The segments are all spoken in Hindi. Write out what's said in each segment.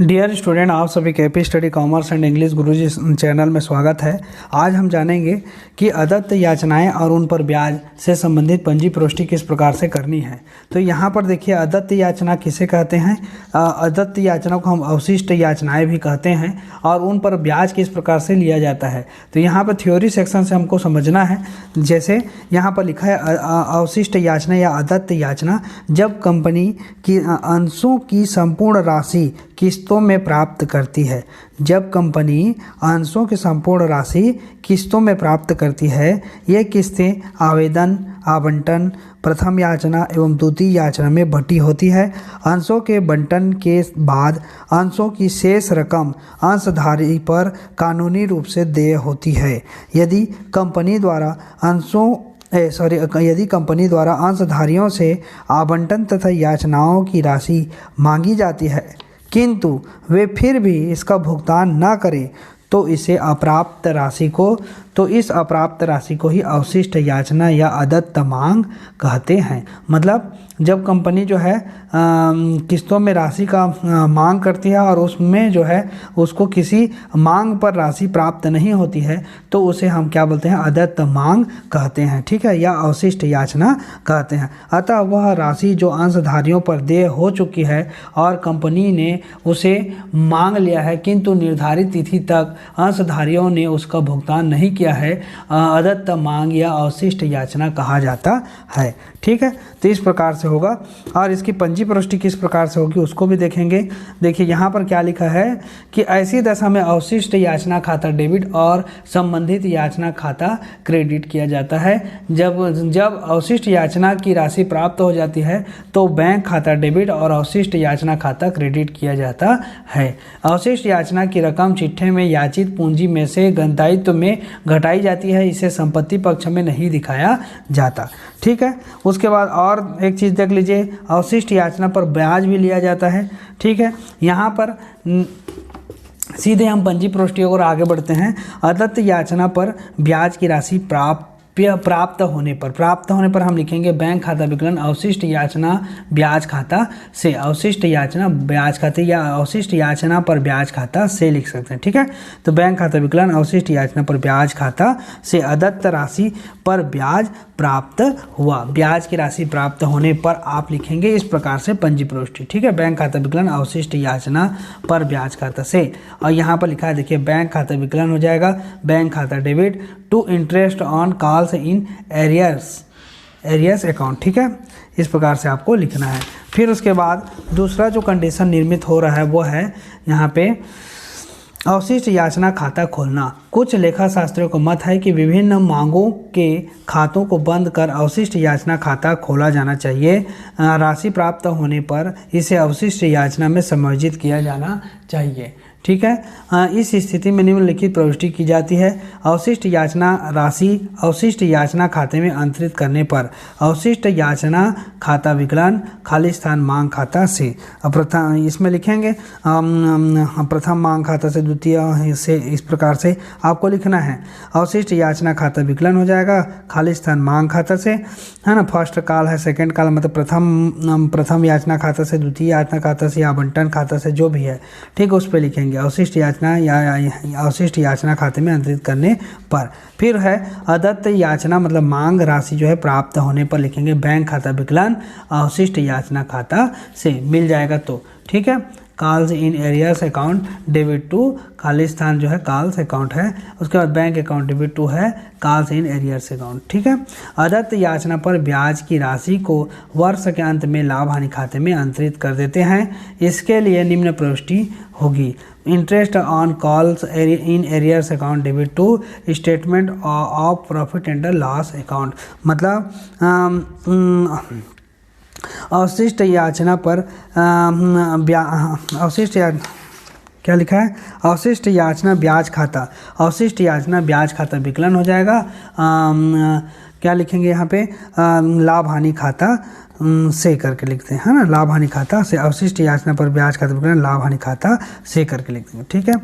डियर स्टूडेंट, आप सभी के AP study commerce and English Guruji channel में स्वागत है। आज हम जानेंगे कि अदत्त याचनाएं और उन पर ब्याज से संबंधित पंजी प्रविष्टि किस प्रकार से करनी है। तो यहाँ पर देखिए, अदत्त याचना किसे कहते हैं। अदत्त याचना को हम अवशिष्ट याचनाएं भी कहते हैं और उन पर ब्याज किस प्रकार से लिया जाता है। तो यहाँ पर थ्योरी सेक्शन से हमको समझना है। जैसे यहाँ पर लिखा है, अवशिष्ट याचना या अदत्त याचना जब कंपनी की अंशों की संपूर्ण राशि किस्तों में प्राप्त करती है। जब कंपनी अंशों की संपूर्ण राशि किस्तों में प्राप्त करती है, ये किस्तें आवेदन, आवंटन, प्रथम याचना एवं द्वितीय याचना में बंटी होती है। अंशों के बंटन के बाद अंशों की शेष रकम अंशधारी पर कानूनी रूप से देय होती है। यदि कंपनी द्वारा अंशधारियों से आवंटन तथा याचनाओं की राशि मांगी जाती है किंतु वे फिर भी इसका भुगतान न करें तो इस अप्राप्त राशि को ही अवशिष्ट याचना या अदत्त मांग कहते हैं। मतलब जब कंपनी जो है किस्तों में राशि का मांग करती है और उसमें जो है उसको किसी मांग पर राशि प्राप्त नहीं होती है तो उसे हम क्या बोलते हैं, अदत्त मांग कहते हैं, ठीक है, या अवशिष्ट याचना कहते हैं। अतः वह राशि जो अंशधारियों पर देय हो चुकी है और कंपनी ने उसे मांग लिया है किंतु निर्धारित तिथि तक अंशधारियों ने उसका भुगतान नहीं किया है, अदत्त मांग या अवशिष्ट याचना कहा जाता है। ठीक है, तो इस प्रकार से होगा। और इसकी पंजी प्रविष्टि किस प्रकार से होगी उसको भी देखेंगे। देखिए यहाँ पर क्या लिखा है कि ऐसी दशा में अवशिष्ट याचना खाता डेबिट और संबंधित याचना खाता क्रेडिट किया जाता है। जब अवशिष्ट याचना की राशि प्राप्त हो जाती है तो बैंक खाता डेबिट और अवशिष्ट याचना खाता क्रेडिट किया जाता है। अवशिष्ट याचना की रकम चिट्ठे में याचित पूंजी में से दायित्व में घटाई जाती है, इसे संपत्ति पक्ष में नहीं दिखाया जाता। ठीक है, उसके बाद और एक चीज़ देख लीजिए, अवशिष्ट याचना पर ब्याज भी लिया जाता है। ठीक है, यहाँ पर सीधे हम पंजी प्रविष्टि और आगे बढ़ते हैं। अदत्त याचना पर ब्याज की राशि प्राप्त होने पर हम लिखेंगे बैंक खाता विकलन अवशिष्ट याचना ब्याज खाता से, अवशिष्ट याचना ब्याज खाते या अवशिष्ट याचना पर ब्याज खाता से लिख सकते हैं। ठीक है, तो बैंक खाता विकलन अवशिष्ट याचना पर ब्याज खाता से अदत्त राशि पर ब्याज प्राप्त हुआ। ब्याज की राशि प्राप्त होने पर आप लिखेंगे इस प्रकार से पंजी प्रविष्टि। ठीक है, बैंक खाता विकलन अवशिष्ट याचना पर ब्याज खाता से, और यहाँ पर लिखा है देखिए, बैंक खाता विकलन हो जाएगा बैंक खाता debit to interest on calls in arrears account. ठीक है, इस प्रकार से आपको लिखना है। फिर उसके बाद दूसरा जो कंडीशन निर्मित हो रहा है वो है यहाँ पे अवशिष्ट याचना खाता खोलना। कुछ लेखा शास्त्रियों का मत है कि विभिन्न मांगों के खातों को बंद कर अवशिष्ट याचना खाता खोला जाना चाहिए। राशि प्राप्त होने पर इसे अवशिष्ट याचना में समायोजित किया जाना चाहिए। ठीक है, इस स्थिति में निम्नलिखित प्रविष्टि की जाती है। अवशिष्ट याचना राशि अवशिष्ट याचना खाते में अंतरित करने पर अवशिष्ट याचना खाता विकलन खाली स्थान मांग खाता से, प्रथम इसमें लिखेंगे प्रथम मांग खाता से द्वितीय से, इस प्रकार से आपको लिखना है। अवशिष्ट याचना खाता विकलन हो जाएगा खाली स्थान मांग खाता से, है ना। फर्स्ट काल है, सेकंड काल मतलब प्रथम याचना खाता से, द्वितीय याचना खाता से या आवंटन खाता से जो भी है, ठीक, उस पर लिखेंगे अवशिष्ट याचना या अवशिष्ट याचना खाते में अंतरित करने पर। फिर है अदत्त याचना मतलब मांग राशि जो है प्राप्त होने पर लिखेंगे बैंक खाता विकलन अवशिष्ट याचना खाता से, मिल जाएगा तो। ठीक है, calls in arrears account debit to, खाली स्थान जो है कॉल्स अकाउंट है, उसके बाद बैंक अकाउंट डेबिट टू है कॉल्स इन एरियर्स अकाउंट। ठीक है, अदत्त याचना पर ब्याज की राशि को वर्ष के अंत में लाभ हानि खाते में अंतरित कर देते हैं। इसके लिए निम्न प्रविष्टि होगी। Interest on calls in arrears account debit to statement of profit and loss account. मतलब अवशिष्ट याचना पर क्या लिखा है, अवशिष्ट याचना ब्याज खाता, अवशिष्ट याचना ब्याज खाता विकलन हो जाएगा। क्या लिखेंगे यहाँ पे, लाभ हानि खाता से करके लिखते हैं, है ना, लाभ हानि खाता से। अवशिष्ट याचना पर ब्याज खाता विवरण लाभ हानि खाता से करके लिखते हैं, ठीक है।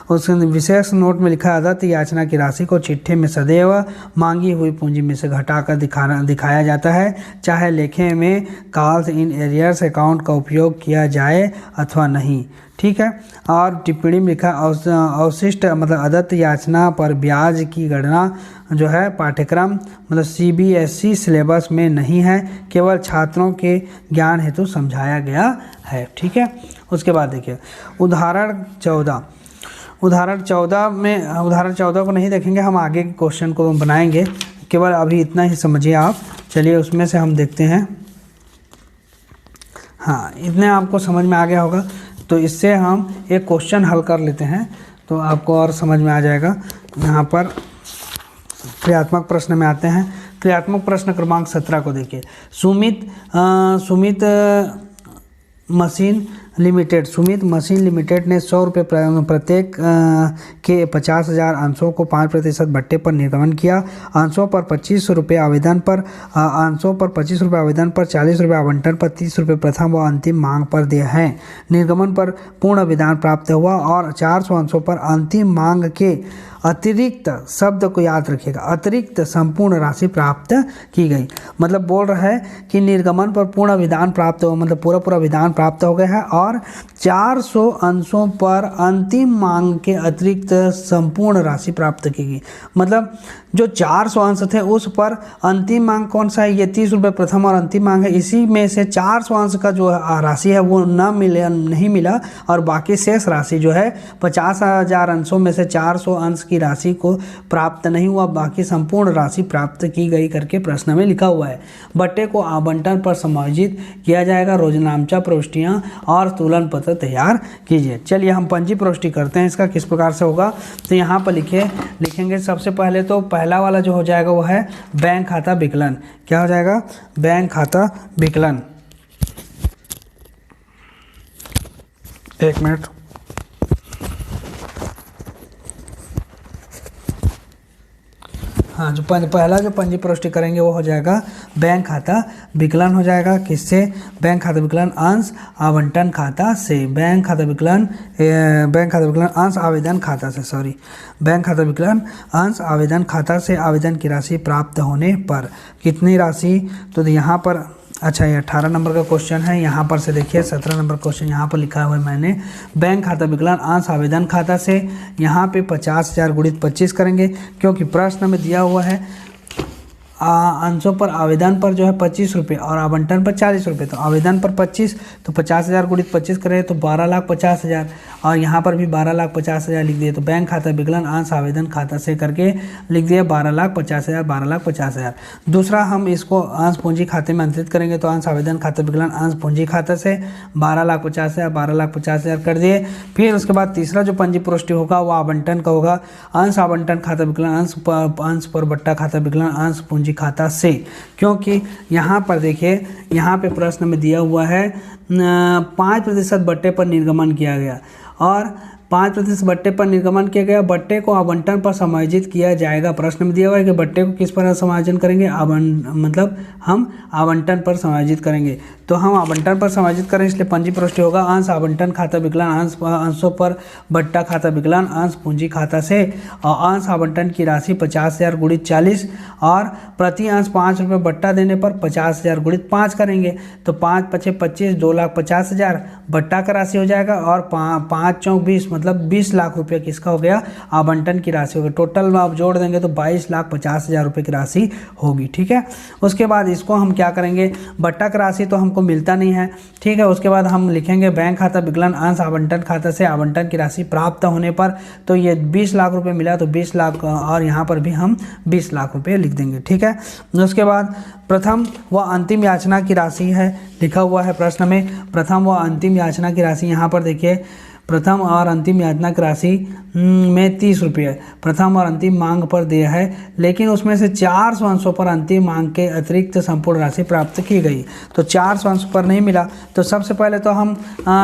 उसके विशेष नोट में लिखा अदत्त याचना की राशि को चिट्ठी में सदैव मांगी हुई पूंजी में से घटाकर दिखाया जाता है, चाहे लेखे में कॉल्स इन एरियर्स अकाउंट का उपयोग किया जाए अथवा नहीं, ठीक है। और टिप्पणी में लिखा अवशिष्ट मतलब अदत्त याचना पर ब्याज की गणना जो है पाठ्यक्रम मतलब CBSE सिलेबस में नहीं है, केवल छात्रों के ज्ञान हेतु समझाया गया है, ठीक है। उसके बाद देखिए उदाहरण 14 में, उदाहरण 14 को नहीं देखेंगे, हम आगे के क्वेश्चन को बनाएंगे, केवल अभी इतना ही समझिए आप। चलिए उसमें से हम देखते हैं, हाँ इतने आपको समझ में आ गया होगा, तो इससे हम एक क्वेश्चन हल कर लेते हैं तो आपको और समझ में आ जाएगा। यहाँ पर क्रियात्मक प्रश्न में आते हैं। क्रियात्मक प्रश्न क्रमांक 17 को देखिए। सुमित मशीन लिमिटेड ने 100 रुपये प्रत्येक के 50,000 अंशों को 5% भट्टे पर निर्गमन किया। अंशों पर 25 रुपये आवेदन पर 40 रुपये आवंटन पर 30 रुपये प्रथम व अंतिम मांग पर दिए हैं। निर्गमन पर पूर्ण विधान प्राप्त हुआ और 400 अंशों पर अंतिम मांग के अतिरिक्त, शब्द को याद रखिएगा, अतिरिक्त संपूर्ण राशि प्राप्त की गई। मतलब बोल रहा है कि निर्गमन पर पूर्ण विधान प्राप्त हो, मतलब पूरा विधान प्राप्त हो गया है और 400 अंशों पर अंतिम मांग के अतिरिक्त संपूर्ण राशि प्राप्त की गई। मतलब जो 400 अंश थे उस पर अंतिम मांग कौन सा है, ये 30 रुपये प्रथम और अंतिम मांग है, इसी में से 400 अंश का जो राशि है वो नहीं मिला और बाकी शेष राशि जो है 50,000 अंशों में से 400 अंश की राशि को प्राप्त नहीं हुआ, बाकी संपूर्ण राशि प्राप्त की गई करके प्रश्न में लिखा हुआ है। बट्टे को आवंटन पर समायोजित किया जाएगा। रोजनामचा प्रविष्टियां और तुलन पत्र तैयार कीजिए। चलिए हम पंजी प्रविष्टि करते हैं, इसका किस प्रकार से होगा। तो यहाँ पर लिखेंगे सबसे पहले तो पहला वाला जो हो जाएगा वो है बैंक खाता विकलन। क्या हो जाएगा, बैंक खाता विकलन। एक मिनट, हाँ जो पहला जो पंजी प्रविष्टि करेंगे वो हो जाएगा बैंक खाता विकलन हो जाएगा। किससे, बैंक खाता विकलन अंश आवंटन खाता से। बैंक खाता विकलन अंश आवेदन खाता से, सॉरी, बैंक खाता विकलन अंश आवेदन खाता से आवेदन की राशि प्राप्त होने पर कितनी राशि, तो यहाँ पर अच्छा ये 18 नंबर का क्वेश्चन है। यहाँ पर से देखिए 17 नंबर क्वेश्चन यहाँ पर लिखा हुआ है मैंने, बैंक खाता विकलन अंश आवेदन खाता से। यहाँ पे 50,000 गुणित 25 करेंगे क्योंकि प्रश्न में दिया हुआ है अंशों पर आवेदन पर जो है 25 रुपये और आवंटन पर 40 रुपये। तो आवेदन पर 25 तो 50,000 गुणित 25 करें तो 12,50,000 और यहाँ पर भी 12,50,000 लिख दिए। तो बैंक खाता विकलन अंश आवेदन खाता से करके लिख दिए 12,50,000। दूसरा हम इसको अंश पूंजी खाते में अंतरित करेंगे तो अंश आवेदन खाता विकलन अंश पूंजी खाता से 12,50,000 कर दिए। फिर उसके बाद तीसरा जो पंजी प्रविष्टि होगा वो आवंटन का होगा। अंश आवंटन खाता विकलन अंश पर बट्टा खाता विकलन अंश पूंजी खाता से, क्योंकि यहाँ पर देखिए यहाँ पे प्रश्न में दिया हुआ है 5% बट्टे पर निर्गमन किया गया और 5% बट्टे पर निर्गमन किया गया। बट्टे को आवंटन पर समायोजित किया जाएगा। प्रश्न में दिया हुआ है कि बट्टे को किस पर समायोजन करेंगे, मतलब हम आवंटन पर समायोजित करेंगे। तो हम आवंटन पर समायोजित करें इसलिए पंजी प्रविष्टि होगा अंश आवंटन खाता विकलन अंशों पर बट्टा खाता विकलन अंश पूंजी खाता से और अंश आवंटन की राशि 50,000 गुणित 40 और प्रति अंश 5 रुपये बट्टा देने पर 50,000 गुणित 5 करेंगे तो 5 × 5 = 25, 2,50,000 बट्टा का राशि हो जाएगा और 5 × 20 मतलब 20 लाख रुपये किसका हो गया, आवंटन की राशि होगी। टोटल में आप जोड़ देंगे तो 22,50,000 रुपये की राशि होगी, ठीक है। उसके बाद इसको हम क्या करेंगे, बट्टा का राशि तो हमको मिलता नहीं है, ठीक है। उसके बाद हम लिखेंगे बैंक खाता विकलन अंश आवंटन खाता से आवंटन की राशि प्राप्त होने पर, तो ये 20 लाख रुपए मिला तो 20 लाख और यहाँ पर भी हम 20 लाख रुपए लिख देंगे, ठीक है। उसके बाद प्रथम व अंतिम याचना की राशि है, लिखा हुआ है प्रश्न में प्रथम व अंतिम याचना की राशि। यहाँ पर देखिए प्रथम और अंतिम याचना की राशि में 30 रुपये प्रथम और अंतिम मांग पर देय है, लेकिन उसमें से 400 अंशों पर अंतिम मांग के अतिरिक्त संपूर्ण राशि प्राप्त की गई। तो 400 अंशों पर नहीं मिला, तो सबसे पहले तो हम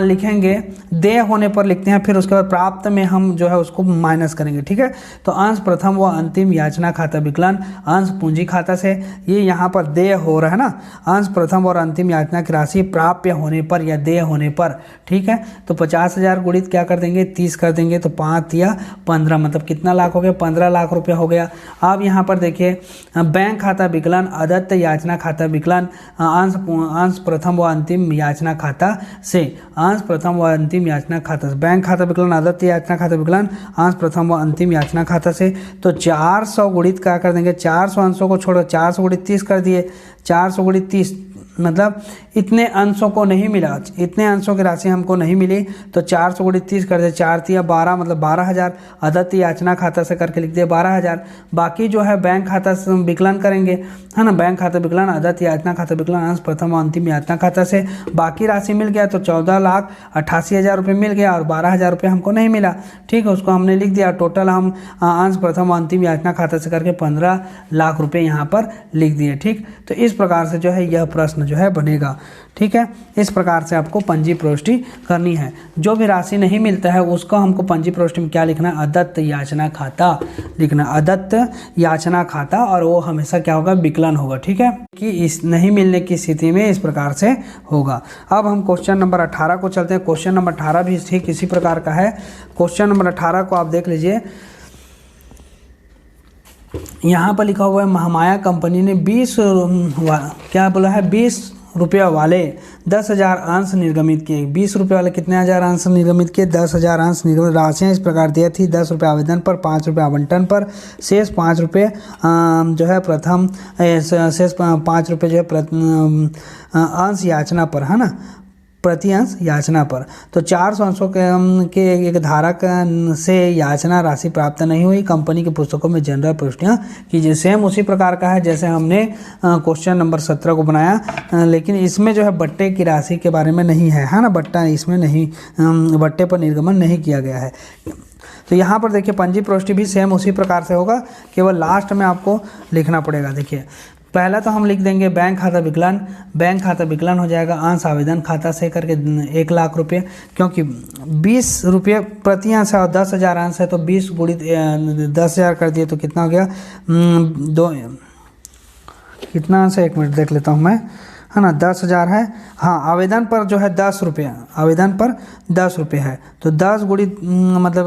लिखेंगे देय होने पर लिखते हैं, फिर उसके बाद प्राप्त में हम जो है उसको माइनस करेंगे। ठीक है, तो अंश प्रथम व अंतिम याचना खाता विकलन अंश पूंजी खाता से, ये यहाँ पर देय हो रहा है ना, अंश प्रथम और अंतिम याचना की राशि प्राप्य होने पर या देय होने पर। ठीक है, तो 50,000 गुणित क्या कर देंगे 30 कर देंगे, तो 5 या 15 मतलब कितना लाख हो गया 15 लाख रुपया हो गया। अब यहाँ पर देखिए बैंक खाता विकलन अदत्त याचना खाता विकलन अंश प्रथम व अंतिम याचना खाता से, अंश प्रथम व अंतिम याचना खाता से, बैंक खाता विकलन अदत्त याचना खाता विकलन अंश प्रथम व अंतिम याचना खाता से। तो 400 गुणित क्या कर देंगे 400 अंशों को छोड़ो 400 गुणित 30 कर दिए, 400 गुणित 30 मतलब इतने अंशों को नहीं मिला, इतने अंशों की राशि हमको नहीं मिली, तो 400 गुणित 30 कर दे, 4 तिया 12 मतलब 12,000 अदत्त याचना खाता से करके लिख दिए 12,000। बाकी जो है बैंक खाता से विकलन करेंगे, है ना, बैंक खाता विकलन अदत्त याचना खाता विकलन अंश प्रथम और अंतिम याचना खाता से, बाकी राशि मिल गया तो 14,88,000 रुपये मिल गया और 12,000 रुपये हमको नहीं मिला। ठीक है, उसको हमने लिख दिया, टोटल हम अंश प्रथम और अंतिम याचना खाता से करके 15 लाख रुपये यहाँ पर लिख दिए। ठीक, तो इस प्रकार से जो है यह प्रश्न जो है बनेगा। ठीक है, इस प्रकार से आपको पंजी प्रविष्टि करनी है। जो भी राशि नहीं मिलता है उसको हमको पंजी प्रविष्टि में क्या लिखना है अदत्त याचना खाता लिखना, अदत्त याचना खाता, और वो हमेशा क्या होगा विकलन होगा। ठीक है, कि इस नहीं मिलने की स्थिति में इस प्रकार से होगा। अब हम क्वेश्चन नंबर 18 को चलते हैं। क्वेश्चन नंबर 18 भी ठीक इसी प्रकार का है। क्वेश्चन नंबर 18 को आप देख लीजिए, यहाँ पर लिखा हुआ है महामाया कंपनी ने 20 क्या बोला है 20 रुपये वाले 10,000 अंश निर्गमित किए। 20 रुपये वाले कितने हजार अंश निर्गमित किए 10,000 अंश निर्गमित। राशियाँ इस प्रकार दी थी 10 रुपये आवेदन पर, 5 रुपये आवंटन पर, शेष 5 रुपये जो है प्रथम शेष 5 रुपये जो है अंश याचना पर, है ना, प्रति अंश याचना पर। तो 400 अंशों के एक धारक से याचना राशि प्राप्त नहीं हुई। कंपनी की पुस्तकों में जनरल प्रविष्टियाँ कीजिए। सेम उसी प्रकार का है जैसे हमने क्वेश्चन नंबर 17 को बनाया, लेकिन इसमें जो है बट्टे की राशि के बारे में नहीं है ना, बट्टा इसमें नहीं, बट्टे पर निर्गमन नहीं किया गया है। तो यहाँ पर देखिए पंजी प्रविष्टि भी सेम उसी प्रकार से होगा, केवल लास्ट में आपको लिखना पड़ेगा। देखिए पहला तो हम लिख देंगे बैंक खाता विकलन, बैंक खाता विकलन हो जाएगा अंश आवेदन खाता से करके 1 लाख रुपये, क्योंकि 20 रुपये प्रति अंश है और 10,000 अंश है, तो 20 गुणित 10,000 कर दिए तो कितना हो गया कितना अंश है 1 मिनट देख लेता हूँ मैं, है ना, 10,000 है। हाँ, आवेदन पर जो है 10 रुपये, आवेदन पर 10 रुपये है, तो 10 गुणित मतलब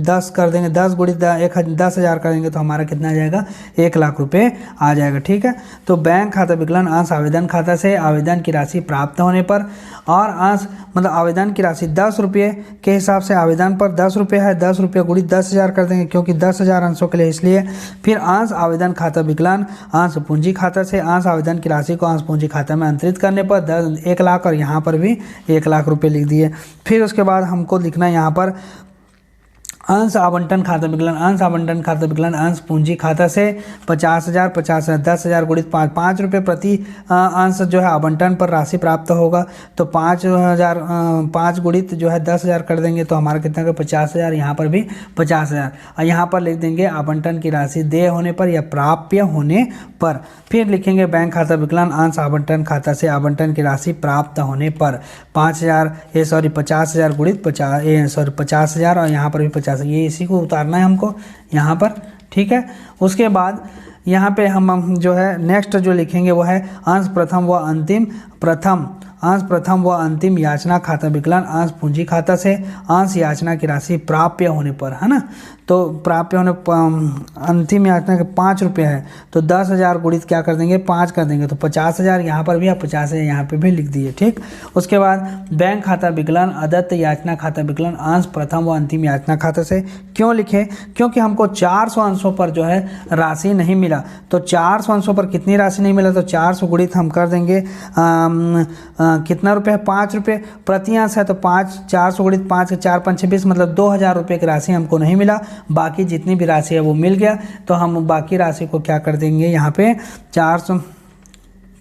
10 कर देंगे, 10 गुणित 10,000 करेंगे तो हमारा कितना आ जाएगा 1 लाख रुपये आ जाएगा। ठीक है, तो बैंक खाता विकलन अंश आवेदन खाता से आवेदन की राशि प्राप्त होने पर, और अंश मतलब आवेदन की राशि 10 रुपये के हिसाब से आवेदन पर 10 रुपये है, 10 रुपये गुणित 10,000 कर देंगे क्योंकि 10,000 अंशों के लिए, इसलिए फिर अंश आवेदन खाता विकलन अंश पूंजी खाता से अंश आवेदन की राशि को अंश पूंजी खाता में अंतरित करने पर 1 लाख, और यहाँ पर भी 1 लाख रुपये लिख दिए। फिर उसके बाद हमको लिखना है यहाँ पर अंश आवंटन खाता विकलन, अंश आवंटन खाता विकलन अंश पूंजी खाता से 50,000 10,000 गुणित 5 रुपये प्रति अंश जो है आवंटन पर राशि प्राप्त होगा। तो 5,000 5 गुणित जो है 10,000 कर देंगे तो हमारा कितना का 50,000, यहाँ पर भी 50,000, और यहाँ पर लिख देंगे आवंटन की राशि देय होने पर या प्राप्य होने पर। फिर लिखेंगे बैंक खाता विकलन अंश आवंटन खाता से आवंटन की राशि प्राप्त होने पर 50,000 गुणित 50,000 और यहाँ पर भी 50, ये इसी को उतारना है हमको यहाँ पर। ठीक है, उसके बाद यहाँ पे हम जो है नेक्स्ट जो लिखेंगे वो है अंश प्रथम व अंतिम याचना खाता विकलन अंश पूंजी खाता से अंश याचना की राशि प्राप्य होने पर, है ना, तो प्राप्य होने अंतिम याचना के 5 रुपये है, तो 10,000 गुणित क्या कर देंगे 5 कर देंगे, तो 50,000 यहाँ पर भी और 50,000 यहाँ पे भी लिख दिए। ठीक, उसके बाद बैंक खाता विकलन अदत्त याचना खाता विकलन अंश प्रथम व अंतिम याचना खाता से। क्यों लिखे, क्योंकि हमको 400 अंशों पर जो है राशि नहीं मिला, तो 400 अंशों पर कितनी राशि नहीं मिला, तो 400 गुणित हम कर देंगे कितना रुपये है 5 रुपये प्रति अंश है, तो 400 गुणित 5 4 5 26 मतलब 2,000 रुपये की राशि हमको नहीं मिला। बाकी जितनी भी राशि है वो मिल गया, तो हम बाकी राशि को क्या कर देंगे यहाँ पे 400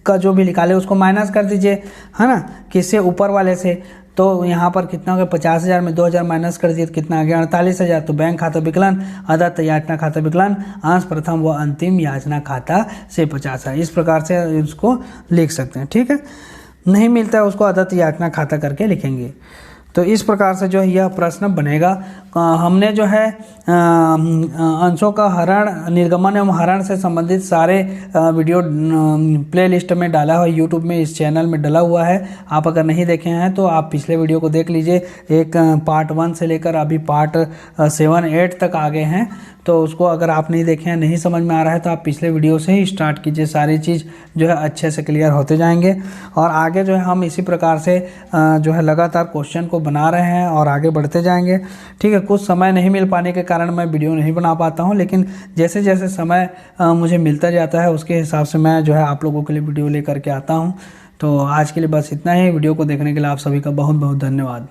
का जो भी निकाले उसको माइनस कर दीजिए, है ना, किससे ऊपर वाले से, तो यहाँ पर कितना हो गया, 50,000 में 2,000 माइनस कर दिए तो कितना आ गया, 48,000। तो बैंक खाता विकलन, अदत्त याचना खाता विकलन, अंश प्रथम व अंतिम याचना खाता से 50 है। इस प्रकार से इसको लिख सकते हैं। ठीक है, नहीं मिलता है उसको अदत्त याचना खाता करके लिखेंगे। तो इस प्रकार से जो है यह प्रश्न बनेगा। हमने जो है अंशों का हरण, निर्गमन एवं हरण से संबंधित सारे वीडियो प्लेलिस्ट में डाला हुआ, यूट्यूब में इस चैनल में डला हुआ है। आप अगर नहीं देखे हैं तो आप पिछले वीडियो को देख लीजिए। एक पार्ट 1 से लेकर अभी पार्ट 7-8 तक आ गए हैं। तो उसको अगर आप नहीं देखे हैं, नहीं समझ में आ रहा है, तो आप पिछले वीडियो से ही स्टार्ट कीजिए। सारी चीज़ जो है अच्छे से क्लियर होते जाएंगे। और आगे जो है हम इसी प्रकार से जो है लगातार क्वेश्चन को बना रहे हैं और आगे बढ़ते जाएंगे। ठीक है, कुछ समय नहीं मिल पाने के कारण मैं वीडियो नहीं बना पाता हूं, लेकिन जैसे जैसे समय मुझे मिलता जाता है उसके हिसाब से मैं जो है आप लोगों के लिए वीडियो लेकर के आता हूं। तो आज के लिए बस इतना ही। वीडियो को देखने के लिए आप सभी का बहुत बहुत धन्यवाद।